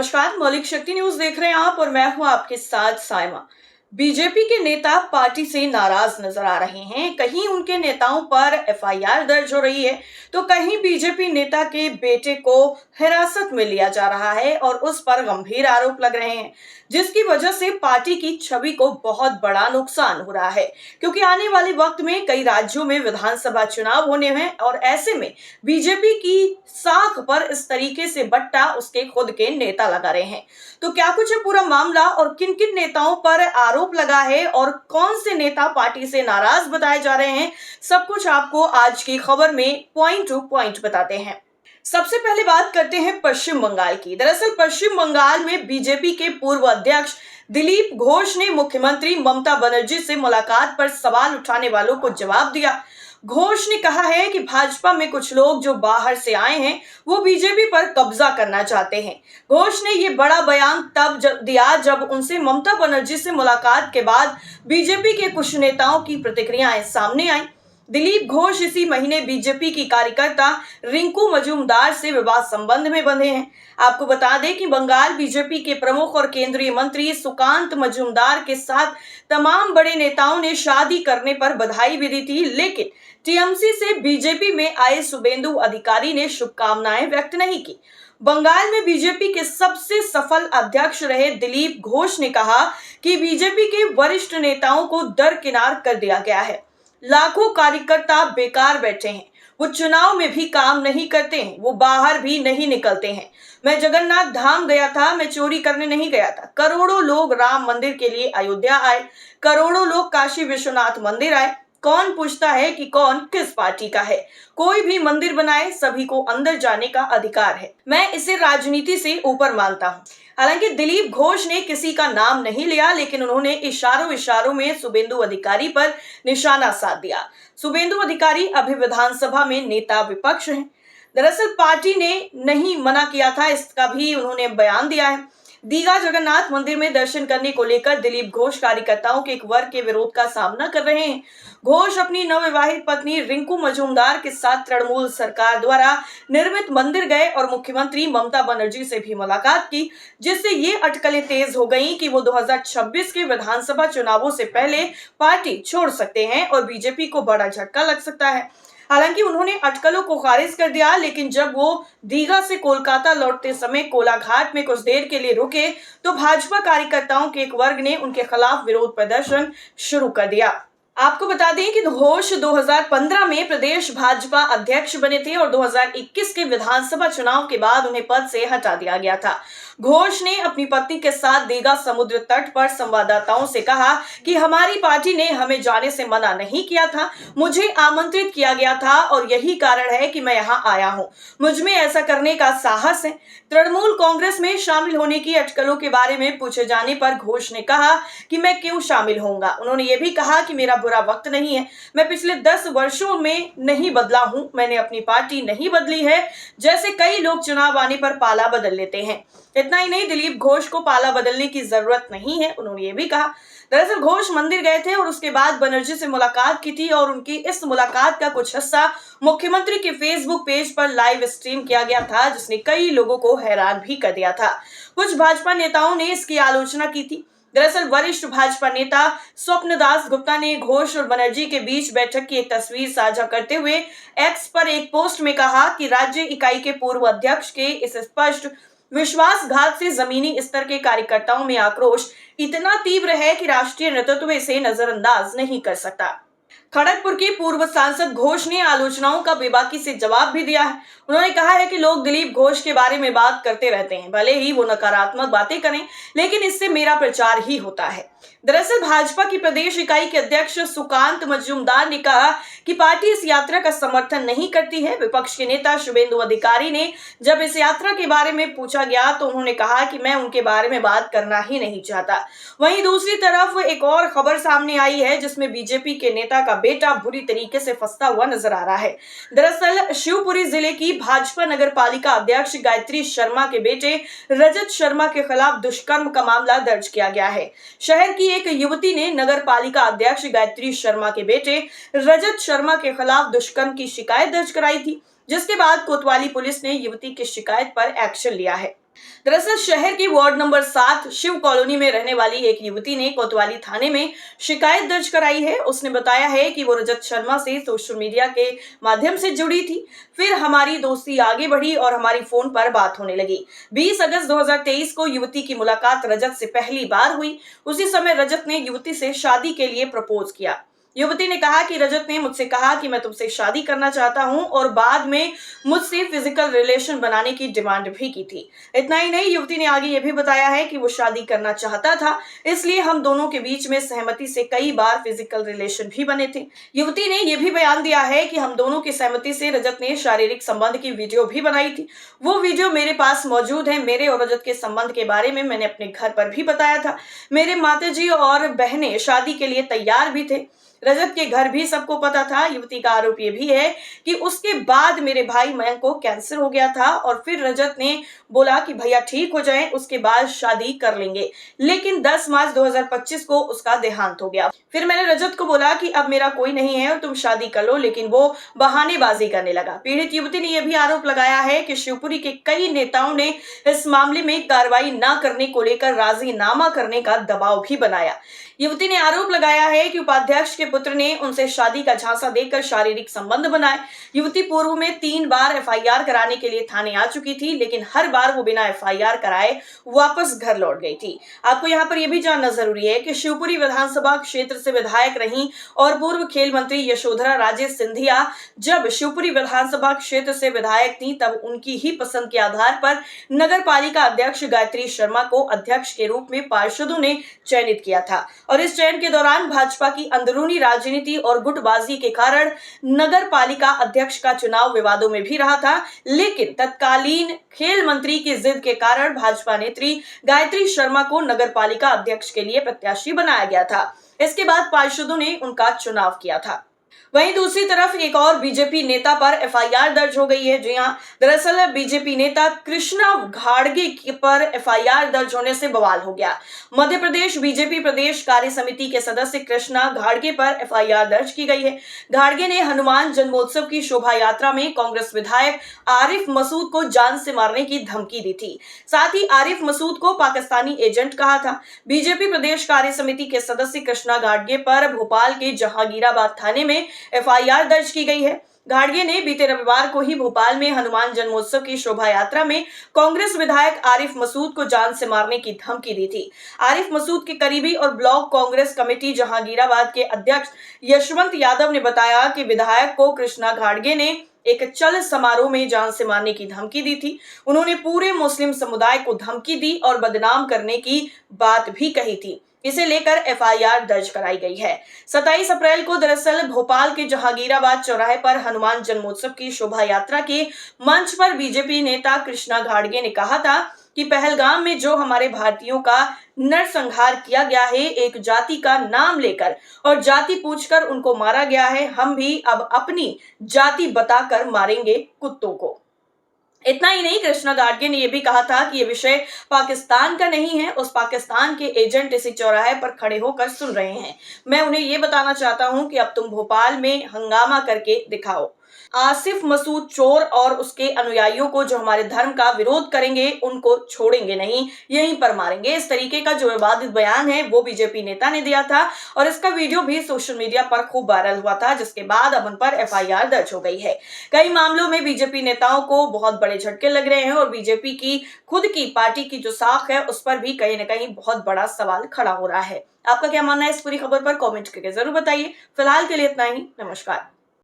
नमस्कार, मौलिक शक्ति न्यूज देख रहे हैं आप और मैं हूं आपके साथ साइमा। बीजेपी के नेता पार्टी से नाराज नजर आ रहे हैं। कहीं उनके नेताओं पर एफआईआर दर्ज हो रही है तो कहीं बीजेपी नेता के बेटे को हिरासत में लिया जा रहा है और उस पर गंभीर आरोप लग रहे हैं, जिसकी वजह से पार्टी की छवि को बहुत बड़ा नुकसान हो रहा है। क्योंकि आने वाले वक्त में कई राज्यों में विधानसभा चुनाव होने हैं और ऐसे में बीजेपी की साख पर इस तरीके से बट्टा उसके खुद के नेता लगा रहे हैं। तो क्या कुछ है पूरा मामला और किन किन नेताओं पर आरोप लगा है और कौन से नेता पार्टी से नाराज बताए जा रहे हैं, सब कुछ आपको आज की खबर में पॉइंट टू पॉइंट बताते हैं। सबसे पहले बात करते हैं पश्चिम बंगाल की। दरअसल पश्चिम बंगाल में बीजेपी के पूर्व अध्यक्ष दिलीप घोष ने मुख्यमंत्री ममता बनर्जी से मुलाकात पर सवाल उठाने वालों को जवाब दिया। घोष ने कहा है कि भाजपा में कुछ लोग जो बाहर से आए हैं वो बीजेपी पर कब्जा करना चाहते हैं। घोष ने ये बड़ा बयान तब दिया जब उनसे ममता बनर्जी से मुलाकात के बाद बीजेपी के कुछ नेताओं की प्रतिक्रियाएं सामने आई। दिलीप घोष इसी महीने बीजेपी की कार्यकर्ता रिंकू मजूमदार से विवाह संबंध में बंधे हैं। आपको बता दें कि बंगाल बीजेपी के प्रमुख और केंद्रीय मंत्री सुकांत मजूमदार के साथ तमाम बड़े नेताओं ने शादी करने पर बधाई भी दी थी, लेकिन टीएमसी से बीजेपी में आए शुभेंदु अधिकारी ने शुभकामनाएं व्यक्त नहीं की। बंगाल में बीजेपी के सबसे सफल अध्यक्ष रहे दिलीप घोष ने कहा कि बीजेपी के वरिष्ठ नेताओं को दरकिनार कर दिया गया है। लाखों कार्यकर्ता बेकार बैठे हैं, वो चुनाव में भी काम नहीं करते हैं, वो बाहर भी नहीं निकलते हैं। मैं जगन्नाथ धाम गया था, मैं चोरी करने नहीं गया था। करोड़ों लोग राम मंदिर के लिए अयोध्या आए, करोड़ों लोग काशी विश्वनाथ मंदिर आए। कौन पूछता है कि कौन किस पार्टी का है? कोई भी मंदिर बनाए, सभी को अंदर जाने का अधिकार है। मैं इसे राजनीति से ऊपर मानता हूँ। हालांकि दिलीप घोष ने किसी का नाम नहीं लिया, लेकिन उन्होंने इशारों में शुभेंदु अधिकारी पर निशाना साध दिया। शुभेंदु अधिकारी अभी विधानसभा में नेता विपक्ष हैं। दरअसल पार्टी ने नहीं मना किया था, इसका भी उन्होंने बयान दिया है। दीघा जगन्नाथ मंदिर में दर्शन करने को लेकर दिलीप घोष कार्यकर्ताओं के एक वर्ग के विरोध का सामना कर रहे हैं। घोष अपनी नवविवाहित पत्नी रिंकू मजूमदार के साथ तृणमूल सरकार द्वारा निर्मित मंदिर गए और मुख्यमंत्री ममता बनर्जी से भी मुलाकात की, जिससे ये अटकलें तेज हो गई कि वो 2026 के विधानसभा चुनावों से पहले पार्टी छोड़ सकते हैं और बीजेपी को बड़ा झटका लग सकता है। हालांकि उन्होंने अटकलों को खारिज कर दिया, लेकिन जब वो दीघा से कोलकाता लौटते समय कोलाघाट में कुछ देर के लिए रुके तो भाजपा कार्यकर्ताओं के एक वर्ग ने उनके खिलाफ विरोध प्रदर्शन शुरू कर दिया। आपको बता दें कि घोष 2015 में प्रदेश भाजपा अध्यक्ष बने थे और 2021 के विधानसभा चुनाव के बाद उन्हें पद से हटा दिया गया था। घोष ने अपनी पत्नी के साथ दीघा समुद्र तट पर संवाददाताओं से कहा कि हमारी पार्टी ने हमें जाने से मना नहीं किया था, मुझे आमंत्रित किया गया था और यही कारण है कि मैं यहाँ आया हूँ। मुझ में ऐसा करने का साहस है। तृणमूल कांग्रेस में शामिल होने की अटकलों के बारे में पूछे जाने पर घोष ने कहा कि मैं क्यों शामिल होऊंगा। उन्होंने ये भी कहा कि मेरा बुरा वक्त नहीं है, मैं पिछले 10 वर्षों में नहीं बदला हूं, मैंने अपनी पार्टी नहीं बदली है, जैसे कई लोग चुनाव आने पर पाला बदल लेते हैं। इतना ही नहीं, दिलीप घोष को पाला बदलने की जरूरत नहीं है, उन्होंने ये भी कहा। दरअसल घोष मंदिर गए थे और उसके बाद बनर्जी से मुलाकात की थी और उनकी इस मुलाकात का कुछ हिस्सा मुख्यमंत्री के फेसबुक पेज पर लाइव स्ट्रीम किया गया था, जिसने कई लोगों को हैरान भी कर दिया था। कुछ भाजपा नेताओं ने इसकी आलोचना की थी। दरअसल वरिष्ठ भाजपा नेता स्वप्न दास गुप्ता ने घोष और बनर्जी के बीच बैठक की एक तस्वीर साझा करते हुए एक्स पर एक पोस्ट में कहा कि राज्य इकाई के पूर्व अध्यक्ष के इस स्पष्ट विश्वासघात से जमीनी स्तर के कार्यकर्ताओं में आक्रोश इतना तीव्र है कि राष्ट्रीय नेतृत्व इसे नजरअंदाज नहीं कर सकता। खड़गपुर के पूर्व सांसद घोष ने आलोचनाओं का बेबाकी से जवाब भी दिया है। उन्होंने कहा है कि लोग दिलीप घोष के बारे में बात करते रहते हैं, भले ही वो नकारात्मक बातें करें, लेकिन इससे मेरा प्रचार ही होता है। दरअसल भाजपा की प्रदेश इकाई के अध्यक्ष सुकांत मजूमदार ने कहा कि पार्टी इस यात्रा का समर्थन नहीं करती है। विपक्ष के नेता शुभेंदु अधिकारी ने जब इस यात्रा के बारे में पूछा गया तो उन्होंने कहा कि मैं उनके बारे में बात करना ही नहीं चाहता। वहीं दूसरी तरफ एक और खबर सामने आई है, जिसमें बीजेपी के नेता का बेटा बुरी तरीके से फंसता हुआ नजर आ रहा है। दरअसल शिवपुरी जिले की भाजपा नगर पालिका अध्यक्ष गायत्री शर्मा के बेटे रजत शर्मा के खिलाफ दुष्कर्म का मामला दर्ज किया गया है। शहर की एक युवती ने नगर पालिका अध्यक्ष गायत्री शर्मा के बेटे रजत शर्मा के खिलाफ दुष्कर्म की शिकायत दर्ज कराई थी, जिसके बाद कोतवाली पुलिस ने युवती की शिकायत पर एक्शन लिया है। दरअसल शहर की वार्ड नंबर 7 शिव कॉलोनी में रहने वाली एक युवती ने कोतवाली थाने में शिकायत दर्ज कराई है। उसने बताया है कि वो रजत शर्मा से सोशल मीडिया के माध्यम से जुड़ी थी। फिर हमारी दोस्ती आगे बढ़ी और हमारी फोन पर बात होने लगी। 20 अगस्त 2023 को युवती की मुलाकात रजत से पहली बार हुई। उसी समय रजत ने युवती से शादी के लिए प्रपोज किया। युवती ने कहा कि रजत ने मुझसे कहा कि मैं तुमसे शादी करना चाहता हूं और बाद में मुझसे फिजिकल रिलेशन बनाने की डिमांड भी की थी। इतना ही नहीं, युवती ने आगे ये भी बताया है कि वो शादी करना चाहता था, इसलिए हम दोनों के बीच में सहमति से कई बार फिजिकल रिलेशन भी बने थे। युवती ने यह भी बयान दिया है कि हम दोनों की सहमति से रजत ने शारीरिक संबंध की वीडियो भी बनाई थी। वो वीडियो मेरे पास मौजूद है। मेरे और रजत के संबंध के बारे में मैंने अपने घर पर भी बताया था। मेरे माताजी और बहनें शादी के लिए तैयार भी थे। रजत के घर भी सबको पता था। युवती का आरोप ये भी है कि उसके बाद मेरे भाई मयंक को कैंसर हो गया था और फिर रजत ने बोला कि भैया ठीक हो जाएं, उसके बाद शादी कर लेंगे। लेकिन 10 मार्च 2025 को उसका देहांत हो गया। फिर मैंने रजत को बोला कि अब मेरा कोई नहीं है और तुम शादी कर लो, लेकिन वो बहानेबाजी करने लगा। पीड़ित युवती ने यह भी आरोप लगाया है कि शिवपुरी के कई नेताओं ने इस मामले में कार्रवाई न करने को लेकर राजीनामा करने का दबाव भी बनाया। युवती ने आरोप लगाया है कि उपाध्यक्ष के पुत्र ने उनसे शादी का झांसा देकर शारीरिक संबंध बनाए। युवती पूर्व में 3 बार एफआईआर कराने के लिए थाने आ चुकी थी, लेकिन हर बार वो बिना एफआईआर कराए वापस घर लौट गई थी। आपको यहाँ पर यह भी जानना जरूरी है कि शिवपुरी विधानसभा क्षेत्र से विधायक रही और पूर्व खेल मंत्री यशोधरा राजे सिंधिया जब शिवपुरी विधानसभा क्षेत्र से विधायक थी, तब उनकी ही पसंद के आधार पर नगर पालिका अध्यक्ष गायत्री शर्मा को अध्यक्ष के रूप में पार्षदों ने चयनित किया था और इस चयन के दौरान भाजपा की अंदरूनी राजनीति और गुटबाजी के कारण नगर पालिका अध्यक्ष का चुनाव विवादों में भी रहा था। लेकिन तत्कालीन खेल मंत्री की जिद के कारण भाजपा नेत्री गायत्री शर्मा को नगर पालिका अध्यक्ष के लिए प्रत्याशी बनाया गया था। इसके बाद पार्षदों ने उनका चुनाव किया था। वहीं दूसरी तरफ एक और बीजेपी नेता पर एफआईआर दर्ज हो गई है। जी हां, दरअसल बीजेपी नेता कृष्णा घाड़गे पर एफआईआर दर्ज होने से बवाल हो गया। मध्य प्रदेश बीजेपी प्रदेश कार्य समिति के सदस्य कृष्णा घाड़गे पर एफआईआर दर्ज की गई है। घाड़गे ने हनुमान जन्मोत्सव की शोभा यात्रा में कांग्रेस विधायक आरिफ मसूद को जान से मारने की धमकी दी थी। साथ ही आरिफ मसूद को पाकिस्तानी एजेंट कहा था। बीजेपी प्रदेश कार्य समिति के सदस्य कृष्णा घाड़गे पर भोपाल के जहांगीराबाद थाने में एफआईआर दर्ज की गई है। घाड़गे ने बीते रविवार को ही भोपाल में हनुमान जन्मोत्सव की शोभा यात्रा में कांग्रेस विधायक आरिफ मसूद को जान से मारने की धमकी दी थी। आरिफ मसूद के करीबी और ब्लॉक कांग्रेस कमेटी जहांगीराबाद के अध्यक्ष यशवंत यादव ने बताया कि विधायक को कृष्णा घाड़गे ने एक चल समारोह में जान से मारने की धमकी दी थी। उन्होंने पूरे मुस्लिम समुदाय को धमकी दी और बदनाम करने की बात भी कही थी। इसे लेकर एफआईआर दर्ज कराई गई है। 27 अप्रैल को दरअसल भोपाल के जहांगीराबाद चौराहे पर हनुमान जन्मोत्सव की शोभा यात्रा के मंच पर बीजेपी नेता कृष्णा घाड़गे ने कहा था कि पहलगाम में जो हमारे भारतीयों का नरसंहार किया गया है, एक जाति का नाम लेकर और जाति पूछकर उनको मारा गया है, हम भी अब अपनी जाति बताकर मारेंगे कुत्तों को। इतना ही नहीं, कृष्णा घाड़गे ने यह भी कहा था कि यह विषय पाकिस्तान का नहीं है। उस पाकिस्तान के एजेंट इसी चौराहे पर खड़े होकर सुन रहे हैं। मैं उन्हें यह बताना चाहता हूं कि अब तुम भोपाल में हंगामा करके दिखाओ। आसिफ मसूद चोर और उसके अनुयायियों को जो हमारे धर्म का विरोध करेंगे उनको छोड़ेंगे नहीं, यहीं पर मारेंगे। इस तरीके का जो विवादित बयान है वो बीजेपी नेता ने दिया था और इसका वीडियो भी सोशल मीडिया पर खूब वायरल हुआ था, जिसके बाद अब उन पर एफआईआर दर्ज हो गई है। कई मामलों में बीजेपी नेताओं को बहुत बड़े झटके लग रहे हैं और बीजेपी की खुद की पार्टी की जो साख है उस पर भी कहीं ना कहीं बहुत बड़ा सवाल खड़ा हो रहा है। आपका क्या मानना है इस पूरी खबर पर? कमेंट करके जरूर बताइए। फिलहाल के लिए इतना ही। नमस्कार।